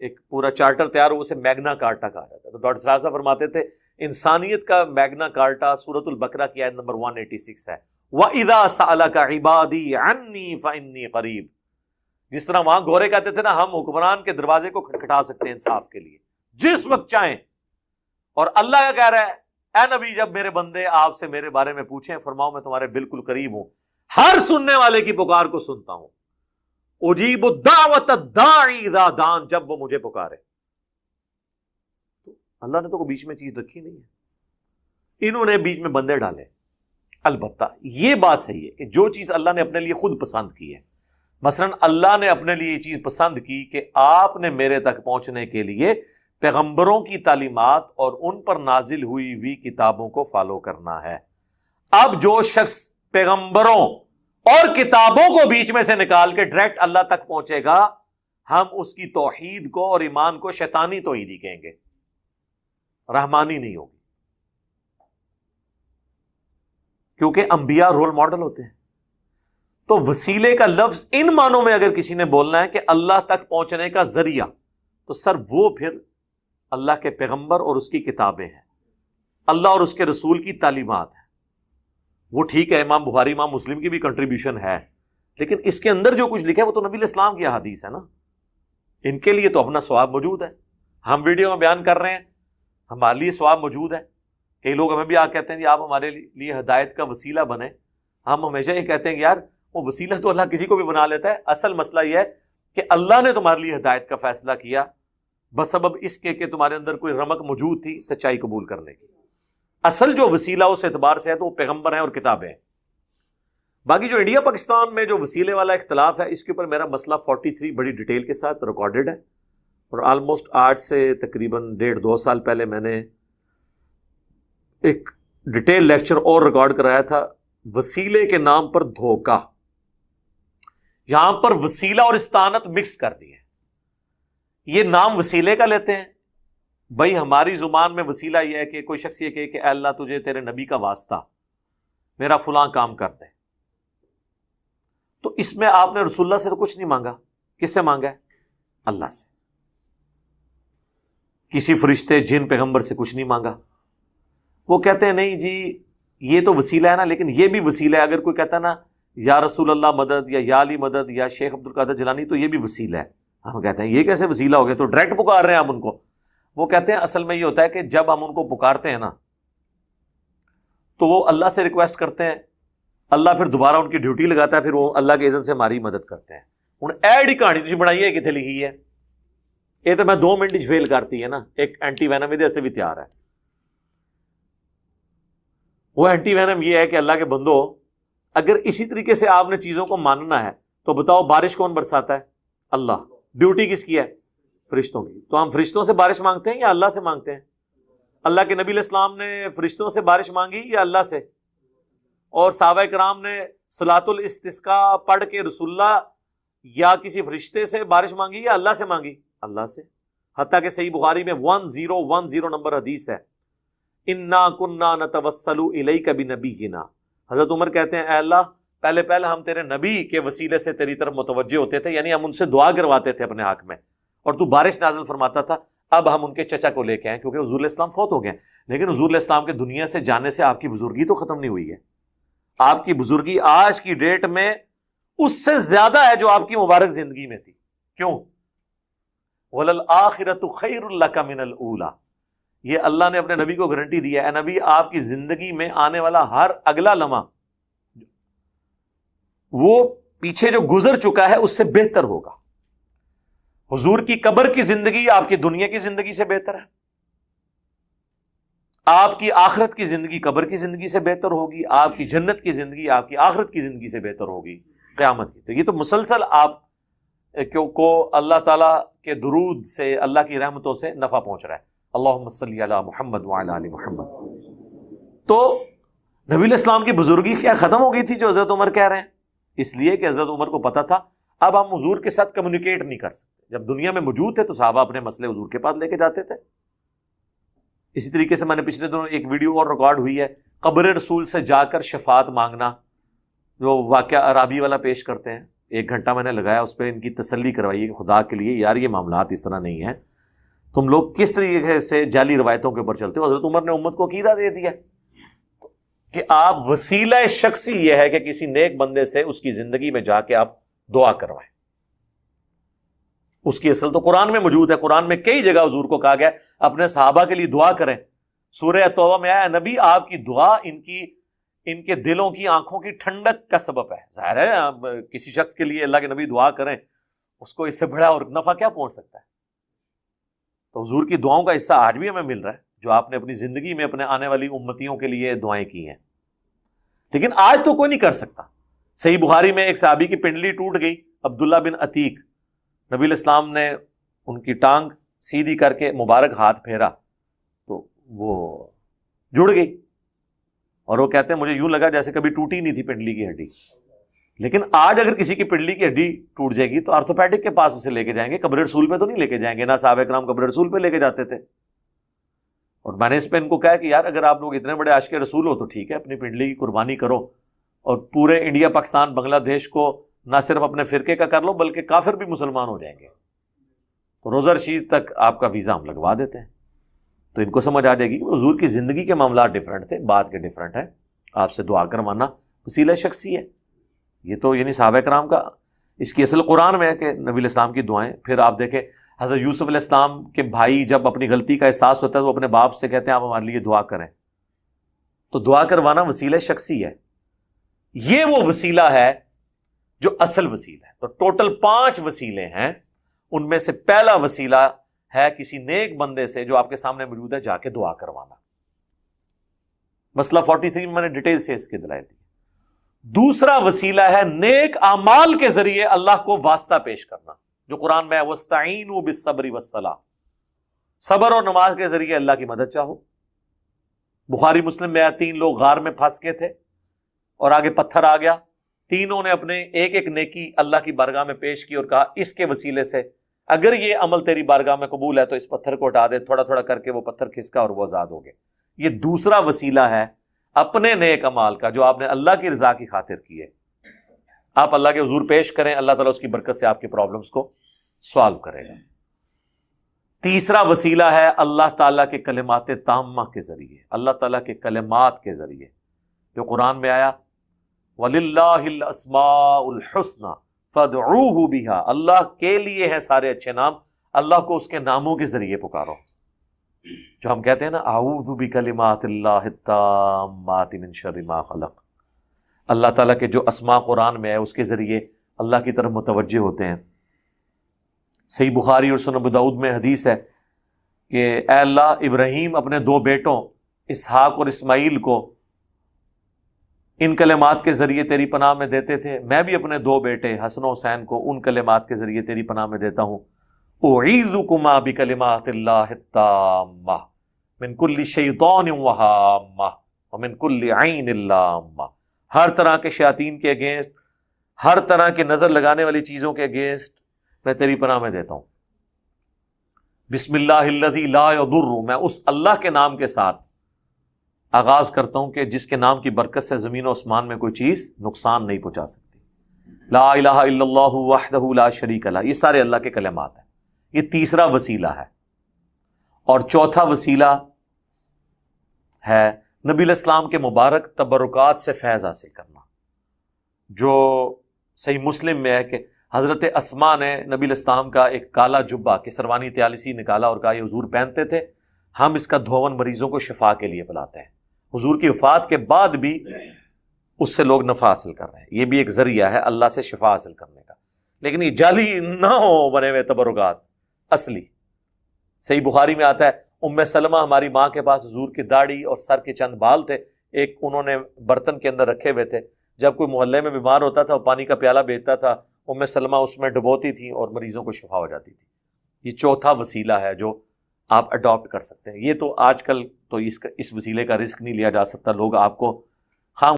ایک پورا چارٹر تیار ہو، اسے میگنا کارٹا کہا جاتا ہے۔ تو ڈاکٹر صاحب فرماتے تھے انسانیت کا میگنا کارٹا سورۃ البقرہ کی آیت نمبر 186 ہے، وَإِذَا سَأَلَكَ عِبَادِي عَنِّي فَإِنِّي قَرِيبٌ۔ جس طرح وہاں گورے کہتے تھے نا ہم حکمران کے دروازے کو کھٹکھٹا سکتے ہیں انصاف کے لیے جس وقت چاہیں، اور اللہ کا کہہ رہا ہے اے نبی جب میرے بندے آپ سے میرے بارے میں پوچھیں فرماؤ میں تمہارے بالکل قریب ہوں، ہر سننے والے کی پکار کو سنتا ہوں، اجیب الدعوۃ الداعی اذا دعان، جب وہ مجھے پکارے۔ اللہ نے تو کوئی بیچ میں چیز رکھی نہیں ہے، انہوں نے بیچ میں بندے ڈالے۔ البتہ یہ بات صحیح ہے کہ جو چیز اللہ نے اپنے لیے خود پسند کی ہے، مثلا اللہ نے اپنے لیے یہ چیز پسند کی کہ آپ نے میرے تک پہنچنے کے لیے پیغمبروں کی تعلیمات اور ان پر نازل ہوئی ہوئی کتابوں کو فالو کرنا ہے۔ اب جو شخص پیغمبروں اور کتابوں کو بیچ میں سے نکال کے ڈائریکٹ اللہ تک پہنچے گا، ہم اس کی توحید کو اور ایمان کو شیطانی توحید ہی کہیں گے، رحمانی نہیں ہوگی، کیونکہ انبیاء رول ماڈل ہوتے ہیں۔ تو وسیلے کا لفظ ان معنوں میں اگر کسی نے بولنا ہے کہ اللہ تک پہنچنے کا ذریعہ، تو سر وہ پھر اللہ کے پیغمبر اور اس کی کتابیں ہیں، اللہ اور اس کے رسول کی تعلیمات ہیں۔ وہ ٹھیک ہے امام بخاری امام مسلم کی بھی کنٹریبیوشن ہے، لیکن اس کے اندر جو کچھ لکھا ہے وہ تو نبی علیہ السلام کی احادیث ہے نا، ان کے لیے تو اپنا ثواب موجود ہے۔ ہم ویڈیو میں بیان کر رہے ہیں، ہمارے لیے ثواب موجود ہے۔ کئی لوگ ہمیں بھی آ کہتے ہیں جی آپ ہمارے لیے ہدایت کا وسیلہ بنے، ہم ہمیشہ یہ کہتے ہیں کہ یار وہ وسیلہ تو اللہ کسی کو بھی بنا لیتا ہے، اصل مسئلہ یہ ہے کہ اللہ نے تمہارے لیے ہدایت کا فیصلہ کیا بسبب اس کے کہ تمہارے اندر کوئی رمق موجود تھی سچائی قبول کرنے کی۔ اصل جو وسیلہ اس اعتبار سے ہے تو وہ پیغمبر ہیں اور کتابیں ہیں۔ باقی جو انڈیا پاکستان میں جو وسیلے والا اختلاف ہے، اس کے اوپر میرا مسئلہ 43 بڑی ڈیٹیل کے ساتھ ریکارڈڈ ہے، اور آلموسٹ آج سے تقریباً 1.5-2 سال پہلے میں نے ایک ڈیٹیل لیکچر اور ریکارڈ کرایا تھا، وسیلے کے نام پر دھوکہ۔ یہاں پر وسیلہ اور استعانت مکس کر دی ہے، یہ نام وسیلے کا لیتے ہیں۔ بھائی ہماری زبان میں وسیلہ یہ ہے کہ کوئی شخص یہ کہے کہ اے اللہ تجھے تیرے نبی کا واسطہ میرا فلاں کام کر دے، تو اس میں آپ نے رسول اللہ سے تو کچھ نہیں مانگا، کس سے مانگا ہے؟ اللہ سے۔ کسی فرشتے جن پیغمبر سے کچھ نہیں مانگا۔ وہ کہتے ہیں نہیں جی یہ تو وسیلہ ہے نا، لیکن یہ بھی وسیلہ ہے۔ اگر کوئی کہتا ہے نا یا رسول اللہ مدد یا علی مدد یا شیخ عبد القادر جیلانی، تو یہ بھی وسیلہ ہے۔ ہم کہتے ہیں یہ کیسے وسیلہ ہو گیا، تو ڈائریکٹ پکار رہے ہیں ہم ان کو۔ وہ کہتے ہیں اصل میں یہ ہوتا ہے کہ جب ہم ان کو پکارتے ہیں نا تو وہ اللہ سے ریکویسٹ کرتے ہیں، اللہ پھر دوبارہ ان کی ڈیوٹی لگاتا ہے، پھر وہ اللہ کے اذن سے ہماری مدد کرتے ہیں۔ ہوں ایڈی کہانی تھی بنائی ہے کتنے لکھی ہے، یہ تو میں 2 منٹ فیل کرتی ہے نا، ایک اینٹی وینم ادھر سے بھی تیار ہے۔ وہ اینٹی وینم یہ ہے کہ اللہ کے بندو اگر اسی طریقے سے آپ نے چیزوں کو ماننا ہے تو بتاؤ بارش کون برساتا ہے؟ اللہ۔ ڈیوٹی کس کی ہے؟ فرشتوں کی۔ تو ہم فرشتوں سے بارش مانگتے ہیں یا اللہ سے مانگتے ہیں؟ اللہ کے نبی علیہ السلام نے فرشتوں سے بارش مانگی یا اللہ سے؟ اور صحابہ کرام نے صلاۃ الاستسقاء پڑھ کے رسول اللہ یا کسی فرشتے سے بارش مانگی یا اللہ سے مانگی؟ اللہ سے۔ حتیٰ کہ صحیح بخاری میں 1010 نمبر حدیث ہے، انا کننا نتوسل الیک بنبینا۔ حضرت عمر کہتے ہیں اے اللہ پہلے ہم تیرے نبی کے وسیلے سے تیری طرف متوجہ ہوتے تھے، یعنی ہم ان سے دعا کرواتے تھے اپنے حق میں، اور تو بارش نازل فرماتا تھا۔ اب ہم ان کے چچا کو لے کے آئے کیونکہ حضور علیہ السلام فوت ہو گئے، لیکن حضور علیہ السلام کے دنیا سے جانے سے آپ کی بزرگی تو ختم نہیں ہوئی ہے۔ آپ کی بزرگی آج کی ڈیٹ میں اس سے زیادہ ہے جو آپ کی مبارک زندگی میں تھی۔ کیوں؟ وَلَلْآخِرَةُ خَيْرٌ لَكَ مِنَ الْأُولَى۔ یہ اللہ نے اپنے نبی کو گارنٹی دی ہے، اے نبی آپ کی زندگی میں آنے والا ہر اگلا لمحہ وہ پیچھے جو گزر چکا ہے اس سے بہتر ہوگا۔ حضور کی قبر کی زندگی آپ کی دنیا کی زندگی سے بہتر ہے، آپ کی آخرت کی زندگی قبر کی زندگی سے بہتر ہوگی، آپ کی جنت کی زندگی آپ کی آخرت کی زندگی سے بہتر ہوگی قیامت کی۔ تو یہ تو مسلسل آپ کو اللہ تعالیٰ کے درود سے اللہ کی رحمتوں سے نفع پہنچ رہا ہے۔ اللہم صلی علی محمد وعلی آل محمد۔ تو نبی علیہ السلام کی بزرگی کیا ختم ہو گئی تھی جو حضرت عمر کہہ رہے ہیں؟ اس لیے کہ حضرت عمر کو پتا تھا اب ہم حضور کے ساتھ کمیونیکیٹ نہیں کر سکتے۔ جب دنیا میں موجود تھے تو صحابہ اپنے مسئلے حضور کے پاس لے کے جاتے تھے۔ اسی طریقے سے میں نے پچھلے دنوں ایک ویڈیو اور ریکارڈ ہوئی ہے، قبر رسول سے جا کر شفاعت مانگنا، جو واقعہ عرابی والا پیش کرتے ہیں، 1 گھنٹہ میں نے لگایا اس پہ ان کی تسلی کروائی کہ خدا کے لیے یار یہ معاملات اس طرح نہیں ہیں، تم لوگ کس طریقے سے جعلی روایتوں کے اوپر چلتے ہو۔ حضرت عمر نے امت کو عقیدہ دے دیا کہ آپ وسیلہ شخصی یہ ہے کہ کسی نیک بندے سے اس کی زندگی میں جا کے آپ دعا کروائیں۔ اس کی اصل تو قرآن میں موجود ہے، قرآن میں کئی جگہ حضور کو کہا گیا اپنے صحابہ کے لیے دعا کریں۔ سورہ توبہ میں آیا نبی آپ کی دعا ان کے دلوں کی آنکھوں کی ٹھنڈک کا سبب ہے۔ ظاہر ہے آپ کسی شخص کے لیے اللہ کے نبی دعا کریں، اس کو اس سے بڑا اور نفع کیا پہنچ سکتا ہے؟ تو حضور کی دعاؤں کا حصہ آج بھی ہمیں مل رہا ہے، جو آپ نے اپنی زندگی میں اپنے آنے والی امتیوں کے لیے دعائیں کی ہیں، لیکن آج تو کوئی نہیں کر سکتا۔ صحیح بخاری میں ایک صحابی کی پنڈلی ٹوٹ گئی، عبداللہ بن عتیق، نبی علیہ السلام نے ان کی ٹانگ سیدھی کر کے مبارک ہاتھ پھیرا تو وہ جڑ گئی، اور وہ کہتے ہیں مجھے یوں لگا جیسے کبھی ٹوٹی نہیں تھی پنڈلی کی ہڈی۔ لیکن آج اگر کسی کی پنڈلی کی ہڈی ٹوٹ جائے گی تو آرتھوپیڈک کے پاس اسے لے کے جائیں گے، قبر رسول پہ تو نہیں لے کے جائیں گے، نہ صحابہ کرام قبر رسول پہ لے کے جاتے تھے۔ اور میں نے اس پہ ان کو کہا کہ یار اگر آپ لوگ اتنے بڑے عاشق رسول ہو تو ٹھیک ہے، اپنی پنڈلی کی قربانی کرو اور پورے انڈیا پاکستان بنگلہ دیش کو نہ صرف اپنے فرقے کا کر لو بلکہ کافر بھی مسلمان ہو جائیں گے، تو روزہ رشید تک آپ کا ویزا ہم لگوا دیتے ہیں۔ تو ان کو سمجھ آ جائے گی کہ حضور کی زندگی کے معاملات ڈیفرنٹ تھے، بات کے ڈیفرنٹ ہے۔ آپ سے دعا کروانا وسیلہ شخصی ہے، یہ تو یعنی صحابہ کرام کا اس کی اصل قرآن میں ہے کہ نبی علیہ السلام کی دعائیں۔ پھر آپ دیکھیں حضرت یوسف علیہ السلام کے بھائی جب اپنی غلطی کا احساس ہوتا ہے تو وہ اپنے باپ سے کہتے ہیں آپ ہمارے لیے دعا کریں، تو دعا کروانا وسیلہ شخصی ہے۔ یہ وہ وسیلہ ہے جو اصل وسیلہ ہے۔ تو ٹوٹل 5 وسیلے ہیں، ان میں سے پہلا وسیلہ ہے کسی نیک بندے سے جو آپ کے سامنے موجود ہے جا کے دعا کروانا۔ مسئلہ 43 میں نے ڈیٹیل سے اس کے دلائل دی۔ دوسرا وسیلہ ہے نیک اعمال کے ذریعے اللہ کو واسطہ پیش کرنا، جو قرآن میں ہے وَاسْتَعِینُوا بِالصَّبْرِ وَالصَّلَاةِ، صبر اور نماز کے ذریعے اللہ کی مدد چاہو۔ بخاری مسلم میں 3 لوگ غار میں پھنس کے تھے اور آگے پتھر آ گیا، تینوں نے اپنے ایک ایک نیکی اللہ کی بارگاہ میں پیش کی اور کہا اس کے وسیلے سے اگر یہ عمل تیری بارگاہ میں قبول ہے تو اس پتھر کو ہٹا دے۔ تھوڑا تھوڑا کر کے وہ پتھر کھسکا اور وہ آزاد ہو گئے۔ یہ دوسرا وسیلہ ہے اپنے نیک اعمال کا جو آپ نے اللہ کی رضا کی خاطر کیے، آپ اللہ کے حضور پیش کریں، اللہ تعالیٰ اس کی برکت سے آپ کی پرابلمز کو سوالو کرے گا۔ تیسرا وسیلہ ہے اللہ تعالیٰ کے کلمات تامہ کے ذریعے، اللہ تعالیٰ کے کلمات کے ذریعے، جو قرآن میں آیا وَلِلَّهِ الْأَسْمَاءُ الْحُسْنَى فَادْعُوهُ بِهَا، اللہ کے لیے ہیں سارے اچھے نام، اللہ کو اس کے ناموں کے ذریعے پکارو۔ جو ہم کہتے ہیں نا اعوذ بکلمات اللہ التامات من شر ما خلق، اللہ تعالیٰ کے جو اسماء قرآن میں ہے اس کے ذریعے اللہ کی طرف متوجہ ہوتے ہیں۔ صحیح بخاری اور سنن ابو داؤد میں حدیث ہے کہ اے اللہ ابراہیم اپنے 2 بیٹوں اسحاق اور اسماعیل کو ان کلمات کے ذریعے تیری پناہ میں دیتے تھے، میں بھی اپنے 2 بیٹے حسن و حسین کو ان کلمات کے ذریعے تیری پناہ میں دیتا ہوں۔ اعیذکما بکلمات اللہ التامہ من کل شیطان وہامہ ومن کل عین لامہ، ہر طرح کے شیاطین کے اگینسٹ، ہر طرح کے نظر لگانے والی چیزوں کے اگینسٹ میں تیری پناہ میں دیتا ہوں۔ بسم اللہ الذی لا یضر، میں اس اللہ کے نام کے ساتھ آغاز کرتا ہوں کہ جس کے نام کی برکت سے زمین و آسمان میں کوئی چیز نقصان نہیں پہنچا سکتی۔ لا الہ الا اللہ وحدہ لا شریک لہ، یہ سارے اللہ کے کلمات ہیں۔ یہ تیسرا وسیلہ ہے۔ اور چوتھا وسیلہ ہے نبی علیہ السلام کے مبارک تبرکات سے فیض حاصل کرنا، جو صحیح مسلم میں ہے کہ حضرت اسماء نے نبی علیہ السلام کا ایک کالا جبہ کسروانی طیالسی نکالا اور کہا یہ حضور پہنتے تھے، ہم اس کا دھون مریضوں کو شفا کے لیے پلاتے ہیں۔ حضور کی وفات کے بعد بھی اس سے لوگ نفع حاصل کر رہے ہیں، یہ بھی ایک ذریعہ ہے اللہ سے شفا حاصل کرنے کا۔ لیکن یہ جعلی نہ ہو بنے ہوئے تبرکات، اصلی۔ صحیح بخاری میں آتا ہے ام سلمہ ہماری ماں کے پاس حضور کی داڑھی اور سر کے چند بال تھے، ایک انہوں نے برتن کے اندر رکھے ہوئے تھے، جب کوئی محلے میں بیمار ہوتا تھا پانی کا پیالہ بیچتا تھا، ام سلمہ اس میں ڈبوتی تھی اور مریضوں کو شفا ہو جاتی تھی۔ یہ چوتھا وسیلہ ہے جو آپ اڈاپٹ کر سکتے ہیں۔ یہ تو آج کل تو اس وسیلے کا رزق نہیں لیا جا سکتا، لوگ آپ کو